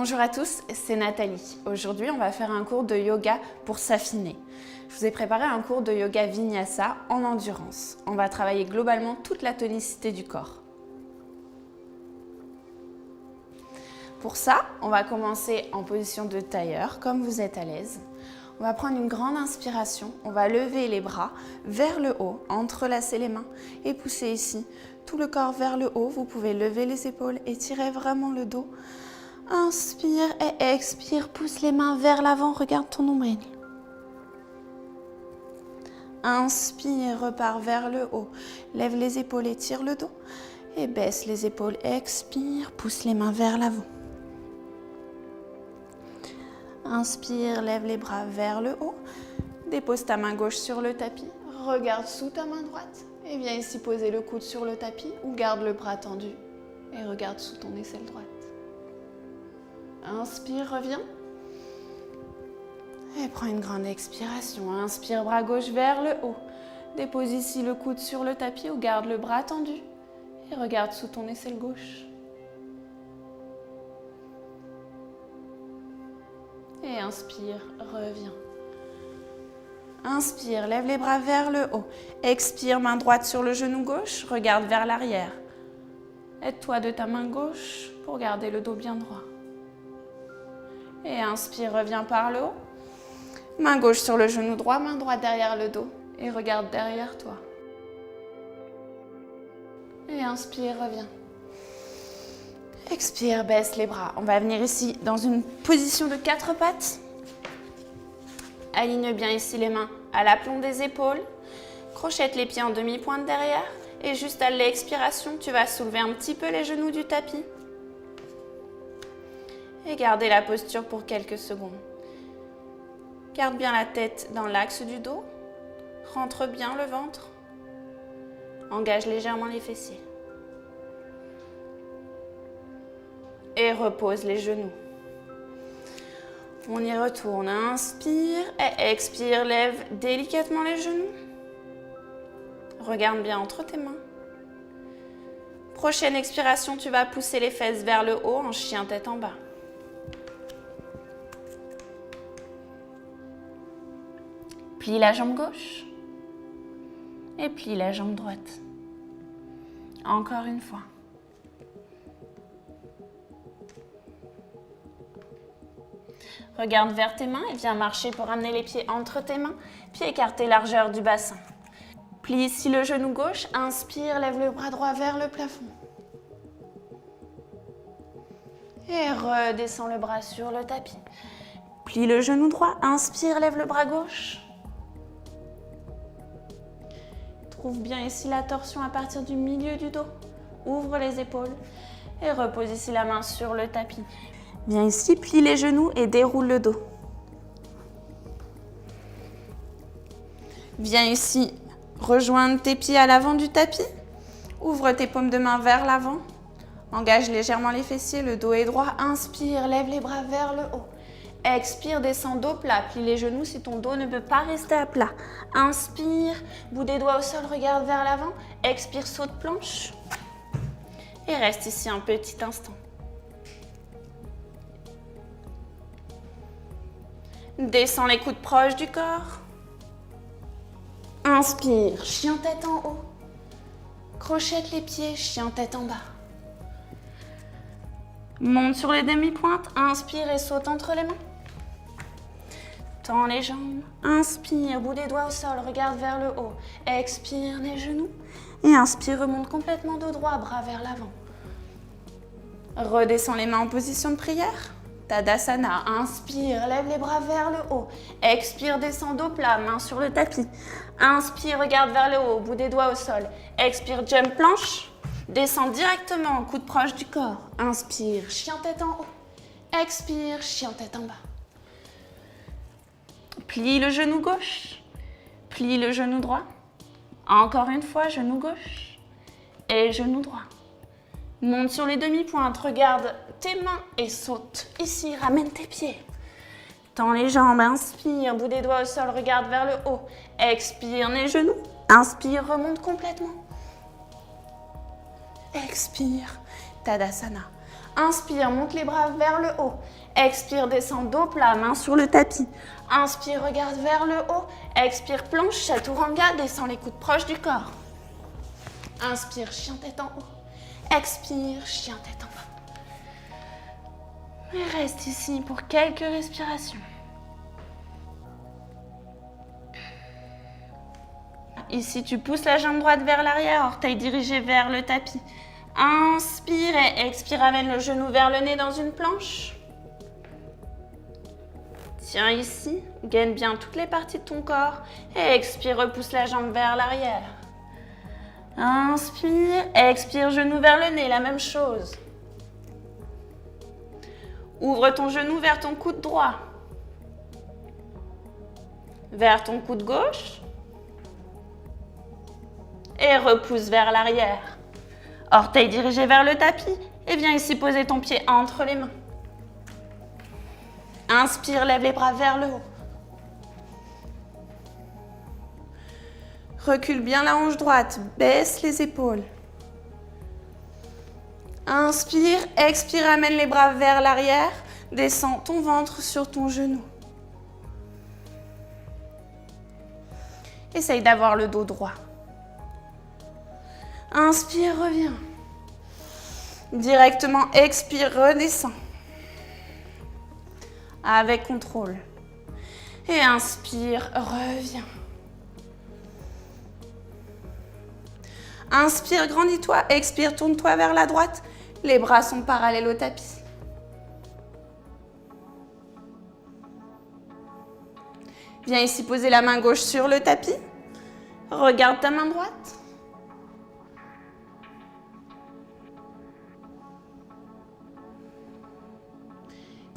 Bonjour à tous, c'est Nathalie. Aujourd'hui, on va faire un cours de yoga pour s'affiner. Je vous ai préparé un cours de yoga vinyasa en endurance. On va travailler globalement toute la tonicité du corps. Pour ça, on va commencer en position de tailleur, comme vous êtes à l'aise. On va prendre une grande inspiration, on va lever les bras vers le haut, entrelacer les mains et pousser ici tout le corps vers le haut. Vous pouvez lever les épaules, étirer vraiment le dos. Inspire et expire, pousse les mains vers l'avant, regarde ton nombril. Inspire, repars vers le haut, lève les épaules, étire le dos et baisse les épaules, expire, pousse les mains vers l'avant. Inspire, lève les bras vers le haut, dépose ta main gauche sur le tapis, regarde sous ta main droite et viens ici poser le coude sur le tapis ou garde le bras tendu et regarde sous ton aisselle droite. Inspire, reviens. Et prends une grande expiration. Inspire, bras gauche vers le haut. Dépose ici le coude sur le tapis ou garde le bras tendu. Et regarde sous ton aisselle gauche. Et inspire, reviens. Inspire, lève les bras vers le haut. Expire, main droite sur le genou gauche. Regarde vers l'arrière. Aide-toi de ta main gauche pour garder le dos bien droit. Et inspire, reviens par le haut. Main gauche sur le genou droit, main droite derrière le dos. Et regarde derrière toi. Et inspire, reviens. Expire, baisse les bras. On va venir ici dans une position de 4 pattes. Aligne bien ici les mains à l'aplomb des épaules. Crochette les pieds en demi-pointe derrière. Et juste à l'expiration, tu vas soulever un petit peu les genoux du tapis. Et gardez la posture pour quelques secondes. Garde bien la tête dans l'axe du dos. Rentre bien le ventre. Engage légèrement les fessiers. Et repose les genoux. On y retourne. Inspire et expire. Lève délicatement les genoux. Regarde bien entre tes mains. Prochaine expiration, tu vas pousser les fesses vers le haut en chien tête en bas. Plie la jambe gauche et plie la jambe droite. Encore une fois. Regarde vers tes mains et viens marcher pour amener les pieds entre tes mains, puis écarter largeur du bassin. Plie ici le genou gauche, inspire, lève le bras droit vers le plafond. Et redescends le bras sur le tapis. Plie le genou droit, inspire, lève le bras gauche. Trouve bien ici la torsion à partir du milieu du dos. Ouvre les épaules et repose ici la main sur le tapis. Viens ici, plie les genoux et déroule le dos. Viens ici, rejoindre tes pieds à l'avant du tapis. Ouvre tes paumes de main vers l'avant. Engage légèrement les fessiers, le dos est droit. Inspire, lève les bras vers le haut. Expire, descends dos plat, plie les genoux si ton dos ne peut pas rester à plat. Inspire, bout des doigts au sol, regarde vers l'avant. Expire, saute planche. Et reste ici un petit instant. Descends les coudes proches du corps. Inspire, chien tête en haut. Crochette les pieds, chien tête en bas. Monte sur les demi-pointes, inspire et saute entre les mains. Tends les jambes, inspire, bout des doigts au sol, regarde vers le haut. Expire les genoux et inspire, remonte complètement dos droit, bras vers l'avant. Redescends les mains en position de prière. Tadasana, inspire, lève les bras vers le haut. Expire, descends dos plat, main sur le tapis. Inspire, regarde vers le haut, bout des doigts au sol. Expire, jump planche. Descends directement, coude proche du corps. Inspire, chien tête en haut. Expire, chien tête en bas. Plie le genou gauche. Plie le genou droit. Encore une fois, genou gauche et genou droit. Monte sur les demi-pointes, regarde tes mains et saute. Ici, ramène tes pieds. Tends les jambes, inspire, bout des doigts au sol, regarde vers le haut. Expire les genoux. Inspire, remonte complètement. Expire, Tadasana. Inspire, monte les bras vers le haut. Expire, descends dos plat, main sur le tapis. Inspire, regarde vers le haut. Expire, planche, chaturanga, descends les coudes proches du corps. Inspire, chien tête en haut. Expire, chien tête en bas. Et reste ici pour quelques respirations. Ici, tu pousses la jambe droite vers l'arrière, orteil dirigé vers le tapis. Inspire et expire, amène le genou vers le nez dans une planche. Tiens ici, gaine bien toutes les parties de ton corps et expire, repousse la jambe vers l'arrière. Inspire, expire, genou vers le nez, la même chose. Ouvre ton genou vers ton coude droit, vers ton coude gauche et repousse vers l'arrière. Orteil dirigé vers le tapis et viens ici poser ton pied entre les mains. Inspire, lève les bras vers le haut. Recule bien la hanche droite, baisse les épaules. Inspire, expire, amène les bras vers l'arrière, descends ton ventre sur ton genou. Essaye d'avoir le dos droit. Inspire, reviens. Directement, expire, redescends. Avec contrôle. Et inspire, reviens. Inspire, grandis-toi. Expire, tourne-toi vers la droite. Les bras sont parallèles au tapis. Viens ici poser la main gauche sur le tapis. Regarde ta main droite.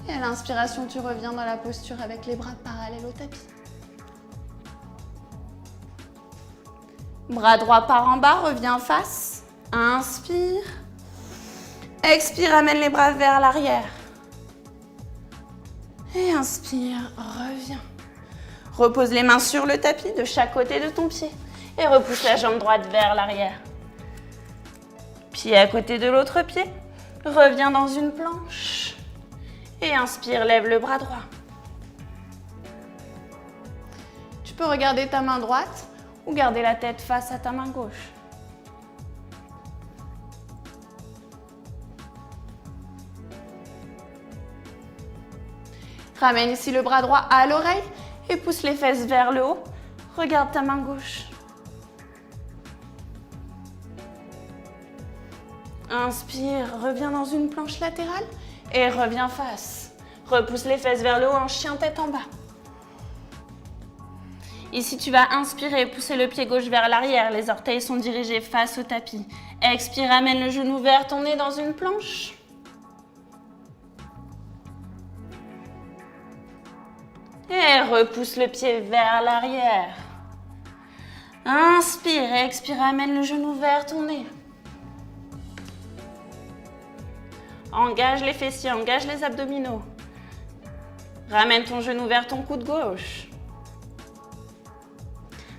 Et à l'inspiration, tu reviens dans la posture avec les bras parallèles au tapis. Bras droit par en bas, reviens face. Inspire. Expire, amène les bras vers l'arrière. Et inspire, reviens. Repose les mains sur le tapis de chaque côté de ton pied. Et repousse la jambe droite vers l'arrière. Pied à côté de l'autre pied. Reviens dans une planche. Et inspire, lève le bras droit. Tu peux regarder ta main droite ou garder la tête face à ta main gauche. Ramène ici le bras droit à l'oreille et pousse les fesses vers le haut. Regarde ta main gauche. Inspire, reviens dans une planche latérale et reviens face. Repousse les fesses vers le haut en chien tête en bas. Ici, tu vas inspirer, pousser le pied gauche vers l'arrière. Les orteils sont dirigés face au tapis. Expire, amène le genou vers ton nez dans une planche. Et repousse le pied vers l'arrière. Inspire, expire, amène le genou vers ton nez. Engage les fessiers, engage les abdominaux. Ramène ton genou vers ton coude gauche.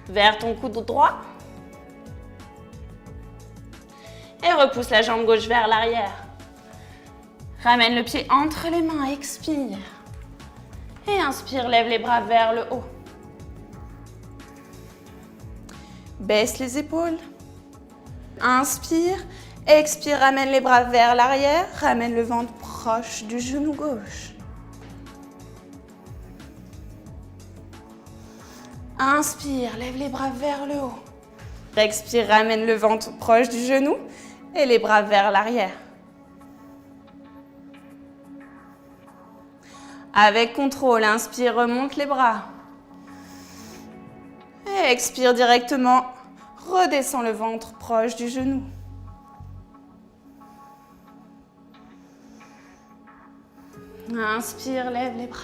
Vers ton coude droit. Et repousse la jambe gauche vers l'arrière. Ramène le pied entre les mains, expire. Et inspire, lève les bras vers le haut. Baisse les épaules. Inspire, expire, ramène les bras vers l'arrière. Ramène le ventre proche du genou gauche. Inspire, lève les bras vers le haut. Expire, ramène le ventre proche du genou et les bras vers l'arrière. Avec contrôle, inspire, remonte les bras. Et expire directement, redescends le ventre proche du genou. Inspire, lève les bras.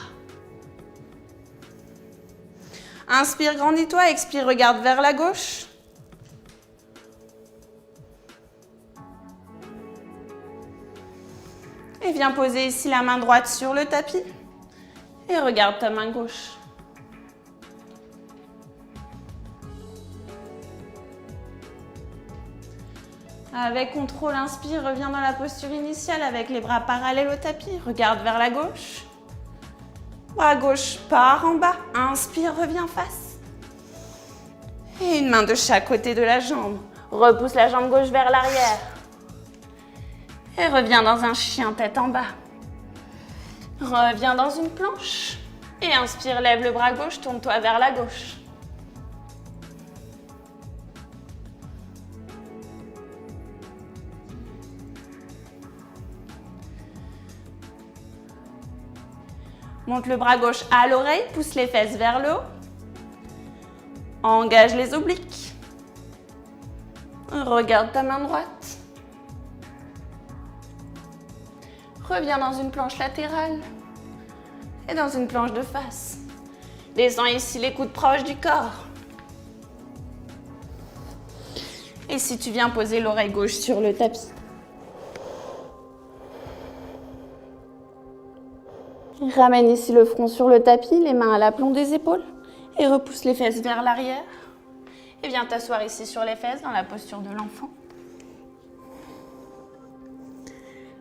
Inspire, grandis-toi, expire, regarde vers la gauche. Et viens poser ici la main droite sur le tapis. Et regarde ta main gauche. Avec contrôle, inspire, reviens dans la posture initiale avec les bras parallèles au tapis. Regarde vers la gauche. Bras gauche part en bas. Inspire, reviens face. Et une main de chaque côté de la jambe. Repousse la jambe gauche vers l'arrière. Et reviens dans un chien tête en bas. Reviens dans une planche. Et inspire, lève le bras gauche, tourne-toi vers la gauche. Monte le bras gauche à l'oreille, pousse les fesses vers le haut. Engage les obliques. Regarde ta main droite. Reviens dans une planche latérale et dans une planche de face. Descends ici les coudes proches du corps. Et si tu viens poser l'oreille gauche sur le tapis. Ramène ici le front sur le tapis, les mains à l'aplomb des épaules et repousse les fesses vers l'arrière. Et viens t'asseoir ici sur les fesses dans la posture de l'enfant.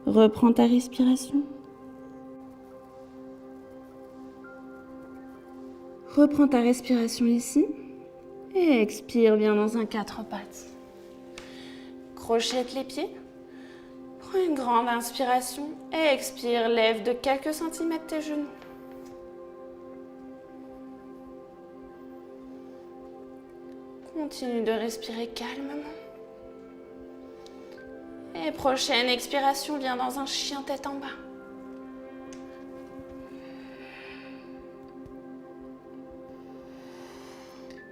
Reprends ta respiration. Reprends ta respiration ici et expire bien dans un 4 pattes. Crochette les pieds. Prends une grande inspiration et expire, lève de quelques centimètres tes genoux. Continue de respirer calmement. Et prochaine expiration, viens dans un chien tête en bas.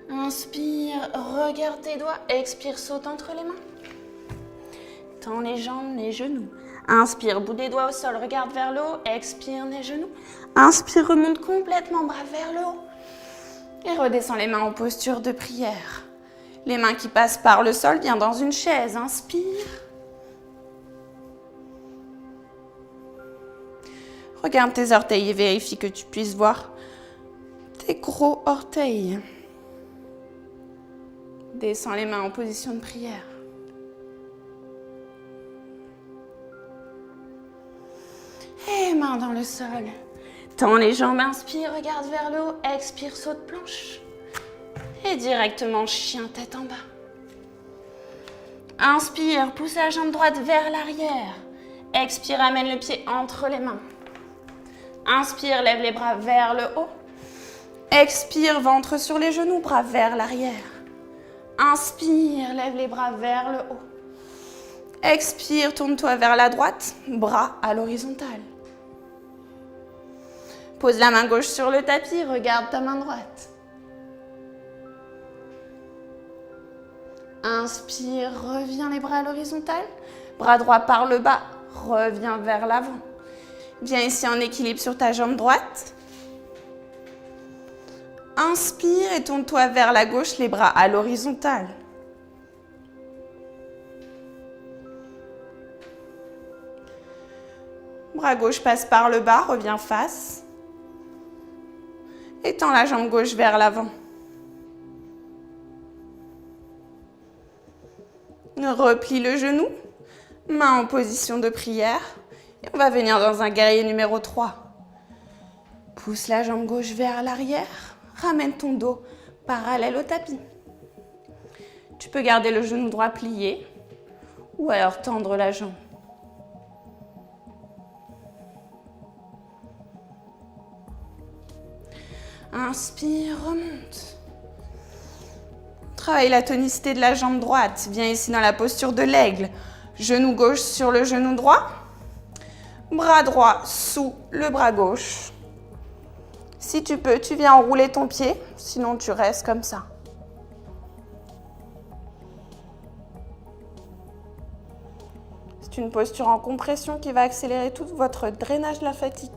Inspire, regarde tes doigts, expire, saute entre les mains. Tends les jambes, les genoux. Inspire, bout des doigts au sol, regarde vers le haut, expire les genoux. Inspire, remonte complètement, bras vers le haut. Et redescends les mains en posture de prière. Les mains qui passent par le sol, viens dans une chaise, inspire. Regarde tes orteils et vérifie que tu puisses voir tes gros orteils. Descends les mains en position de prière. Et mains dans le sol. Tends les jambes, inspire, regarde vers le haut, expire, saute planche. Et directement chien tête en bas. Inspire, pousse la jambe droite vers l'arrière. Expire, amène le pied entre les mains. Inspire, lève les bras vers le haut. Expire, ventre sur les genoux, bras vers l'arrière. Inspire, lève les bras vers le haut. Expire, tourne-toi vers la droite, bras à l'horizontale. Pose la main gauche sur le tapis, regarde ta main droite. Inspire, reviens les bras à l'horizontale. Bras droit par le bas, reviens vers l'avant. Viens ici en équilibre sur ta jambe droite. Inspire et tourne-toi vers la gauche, les bras à l'horizontale. Bras gauche passe par le bas, reviens face. Et tends la jambe gauche vers l'avant. Replie le genou, main en position de prière. Et on va venir dans un guerrier numéro 3. Pousse la jambe gauche vers l'arrière. Ramène ton dos parallèle au tapis. Tu peux garder le genou droit plié ou alors tendre la jambe. Inspire, remonte. Travaille la tonicité de la jambe droite. Viens ici dans la posture de l'aigle. Genou gauche sur le genou droit. Bras droit sous le bras gauche. Si tu peux, tu viens enrouler ton pied. Sinon, tu restes comme ça. C'est une posture en compression qui va accélérer tout votre drainage lymphatique.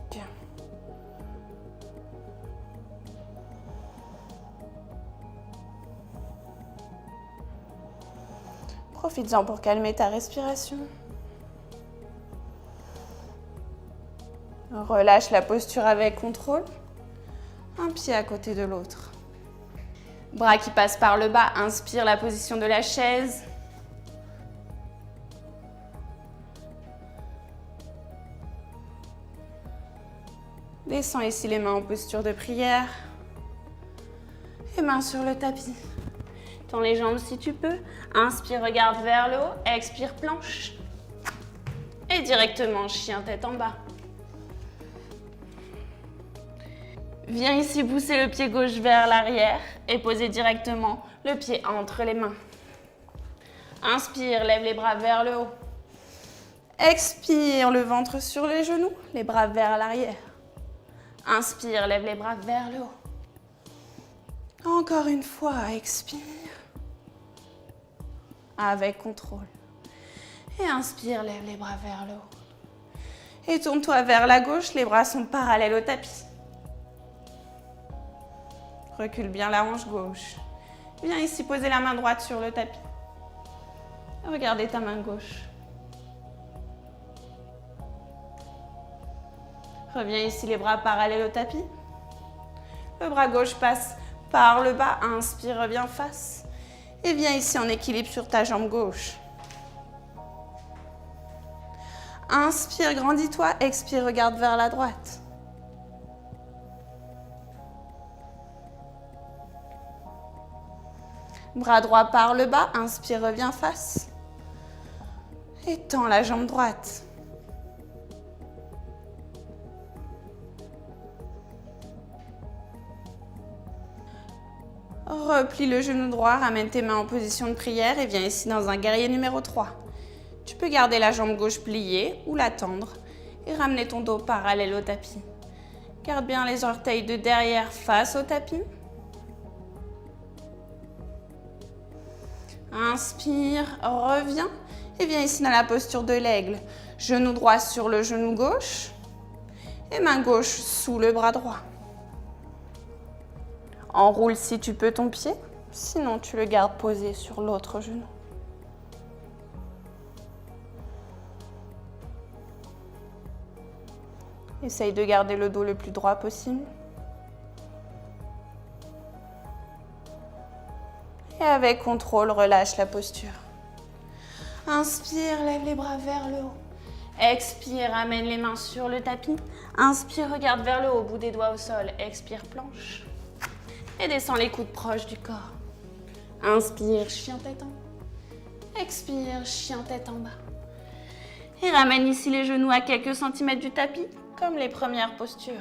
Profites-en pour calmer ta respiration. Relâche la posture avec contrôle. Un pied à côté de l'autre. Bras qui passent par le bas, inspire la position de la chaise. Descends ici les mains en posture de prière. Et mains sur le tapis. Tends les jambes si tu peux. Inspire, regarde vers le haut. Expire, planche. Et directement, chien tête en bas. Viens ici pousser le pied gauche vers l'arrière et poser directement le pied entre les mains. Inspire, lève les bras vers le haut. Expire, le ventre sur les genoux, les bras vers l'arrière. Inspire, lève les bras vers le haut. Encore une fois, expire. Avec contrôle. Et inspire, lève les bras vers le haut. Et tourne-toi vers la gauche, les bras sont parallèles au tapis. Recule bien la hanche gauche. Viens ici poser la main droite sur le tapis. Regardez ta main gauche. Reviens ici les bras parallèles au tapis. Le bras gauche passe par le bas. Inspire, reviens face. Et viens ici en équilibre sur ta jambe gauche. Inspire, grandis-toi. Expire, regarde vers la droite. Bras droit par le bas. Inspire, reviens face. Et tends la jambe droite. Replie le genou droit, ramène tes mains en position de prière et viens ici dans un guerrier numéro 3. Tu peux garder la jambe gauche pliée ou la tendre et ramener ton dos parallèle au tapis. Garde bien les orteils de derrière face au tapis. Inspire, reviens et viens ici dans la posture de l'aigle. Genou droit sur le genou gauche et main gauche sous le bras droit. Enroule si tu peux ton pied, sinon tu le gardes posé sur l'autre genou. Essaye de garder le dos le plus droit possible. Et avec contrôle, relâche la posture. Inspire, lève les bras vers le haut. Expire, amène les mains sur le tapis. Inspire, regarde vers le haut, bout des doigts au sol. Expire, planche. Et descends les coudes proches du corps. Inspire, chien tête en haut. Expire, chien tête en bas. Et ramène ici les genoux à quelques centimètres du tapis, comme les premières postures.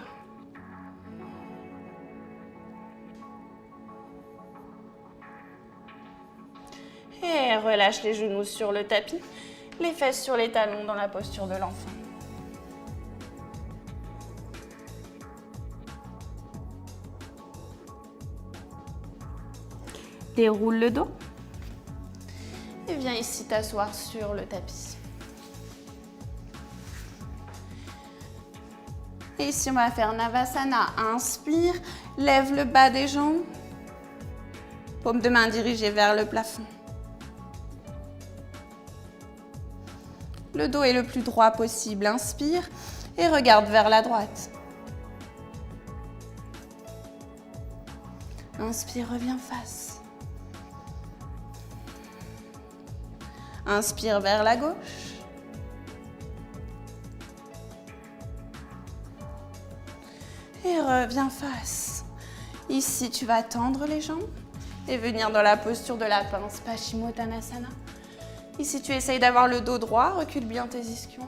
Et relâche les genoux sur le tapis, les fesses sur les talons dans la posture de l'enfant. Déroule le dos et viens ici t'asseoir sur le tapis. Et ici, on va faire Navasana. Inspire, lève le bas des jambes, paume de main dirigée vers le plafond. Le dos est le plus droit possible. Inspire et regarde vers la droite. Inspire, reviens face. Inspire vers la gauche. Et reviens face. Ici, tu vas tendre les jambes et venir dans la posture de la pince, Paschimottanasana. Ici, tu essayes d'avoir le dos droit, recule bien tes ischions.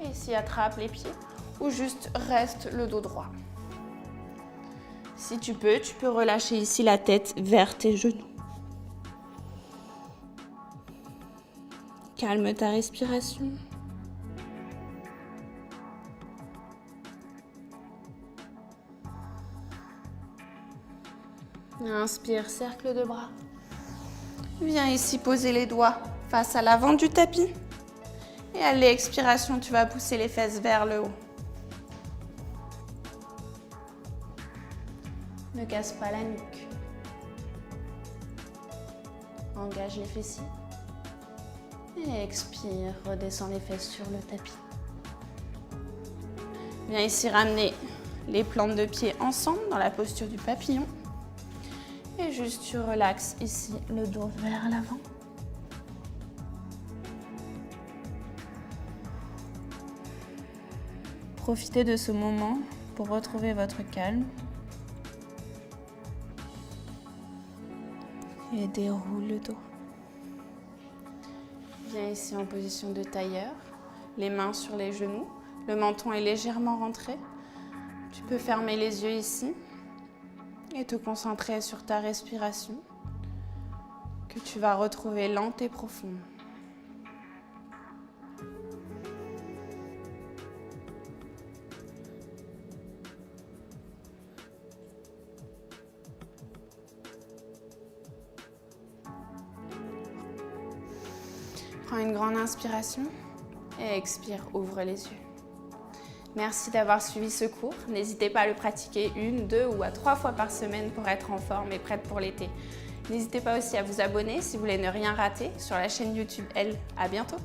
Et ici, attrape les pieds ou juste reste le dos droit. Si tu peux relâcher ici la tête vers tes genoux. Calme ta respiration. Inspire, cercle de bras. Viens ici poser les doigts face à l'avant du tapis. Et à l'expiration, tu vas pousser les fesses vers le haut. Ne casse pas la nuque. Engage les fessiers. Et expire, redescends les fesses sur le tapis. Viens ici ramener les plantes de pied ensemble dans la posture du papillon. Et juste tu relaxes ici le dos vers l'avant. Profitez de ce moment pour retrouver votre calme. Et déroule le dos. Viens ici en position de tailleur, les mains sur les genoux, le menton est légèrement rentré. Tu peux fermer les yeux ici et te concentrer sur ta respiration que tu vas retrouver lente et profonde. Prends une grande inspiration et expire, ouvre les yeux. Merci d'avoir suivi ce cours. N'hésitez pas à le pratiquer 1, 2 ou à 3 fois par semaine pour être en forme et prête pour l'été. N'hésitez pas aussi à vous abonner si vous voulez ne rien rater sur la chaîne YouTube Elle. À bientôt!